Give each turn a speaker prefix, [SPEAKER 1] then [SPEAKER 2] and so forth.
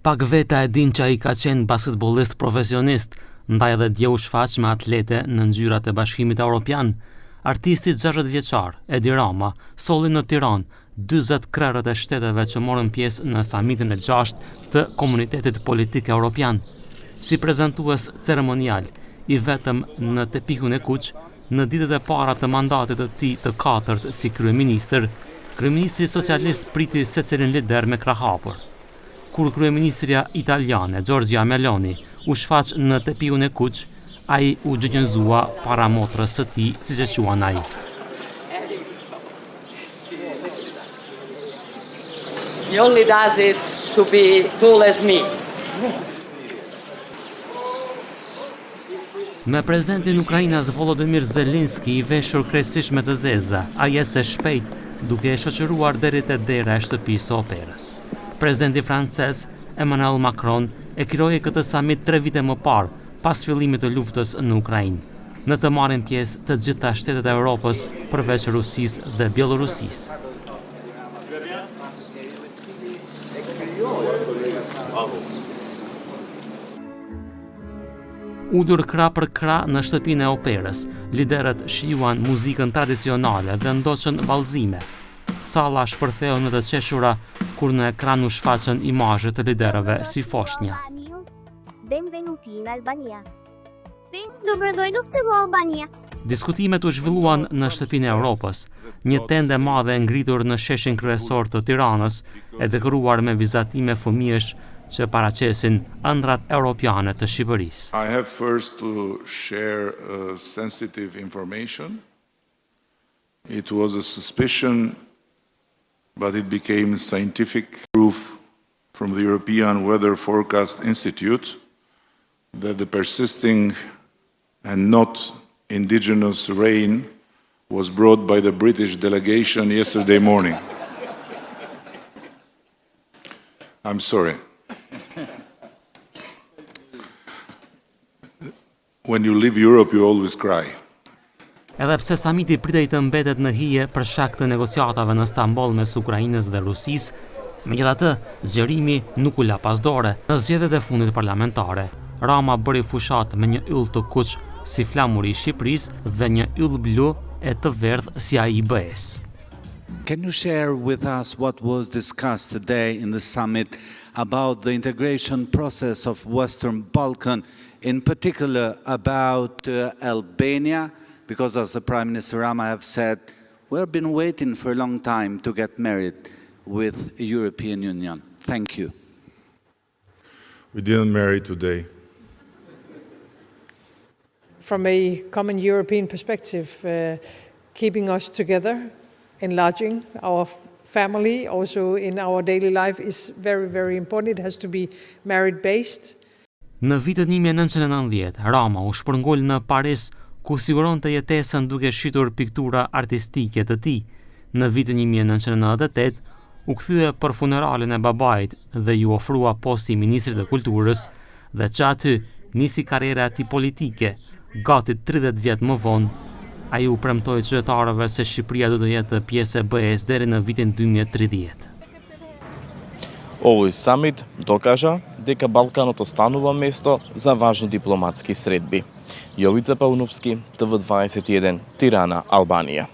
[SPEAKER 1] Pak veta e din që ai ka qenë basketbollist profesionist, ndaj edhe dje u shfaq me atlete në ngjyrat e Bashkimit Evropian. Artisti 60 vjeçar, Edi Rama, solli në Tiranë 40 krerët e shteteve që morën pjesë në samitin e 6 të Komunitetit Politik Evropian. Si prezantues ceremonial, i vetëm në Tepikun e Kuq, në ditët e para të mandatit të tij të 4 si kryeministër, kryeministri socialist priti secilin lider me krah hapur. Kur kryeministria italiane Giorgia Meloni u shfaq në Tepikun e Kuq, ai u gjënjëzua para motrës së tij, siç e quan ai.
[SPEAKER 2] He only does it to be tall as me.
[SPEAKER 1] Me prezidentin Ukrainas Volodymyr Zelensky i veshur krejtësisht me të zeza, ai ecte shpejt duke e shoqëruar deri te dera e shtëpisë së operës. Presidenti francez Emmanuel Macron e krijoi këtë samit 3 vite më parë, pas fillimit të luftës në Ukrainë. Në të marrin pjesë të gjitha shtetet e Europës përveç Rusisë dhe Bielorusisë. Udur krah për krah në shtëpinë e operës, liderët shijuan muzikën tradicionale dhe ndoqën vallëzime. Salla shpërtheu në të qeshura kur në ekran u shfaqën imazhe të liderëve si foshnja.
[SPEAKER 3] Benvenuti in Albania. Dobrodošli u Albanija.
[SPEAKER 1] Diskutimet u zhvilluan në shtëpinë e Europës, një tendë e madhe e ngritur në sheshin kryesor të Tiranës e dekoruar me vizatime fëmijësh që paraqesin ëndrat europiane të Shqipërisë.
[SPEAKER 4] I have first to share sensitive information. It was a suspicion, but it became scientific proof from the European Weather Forecast Institute that the persisting and not indigenous rain was brought by the British delegation yesterday morning. I'm sorry. When you leave Europe, you always cry.
[SPEAKER 1] Edhe pse samiti pritej të mbetet në hije për shkak të negociatave në Stamboll mes Ukrainës dhe Rusisë, megjithatë, zgjerimi nuk u la pas dore. Në zgjedhjet e fundit parlamentare, Rama bëri fushat me një yll të kuq si flamuri i Shqipërisë dhe një yll blu e të verdh si ai i BE-s.
[SPEAKER 5] Can you share with us what was discussed today in the summit about the integration process of Western Balkan, in particular about Albania? Because as the Prime Minister Rama have said, we've been waiting for a long time to get married with the European Union. Thank you.
[SPEAKER 4] We didn't marry today.
[SPEAKER 6] From a common European perspective, keeping us together, enlarging our family, also in our daily life, is very, very important. It has to be merit-based.
[SPEAKER 1] Në vitet 1990, Rama u shpërngul në Paris, ku siguronte jetesën duke shitur piktura artistike të tij. Në vitin 1998, u kthye për funeralin e babait dhe ju ofrua posti i ministrit të kulturës dhe që aty nisi karriera e tij politike. Gati 30 vjet më vonë, ai u premtoi qytetarëve se Shqipëria do të jetë pjesë e BE-s deri në vitin 2030.
[SPEAKER 7] Ovoj summit dokaže дека Балканот останува место за важни дипломатски средби. Јовица Пауновски, TV21, Тирана, Албанија.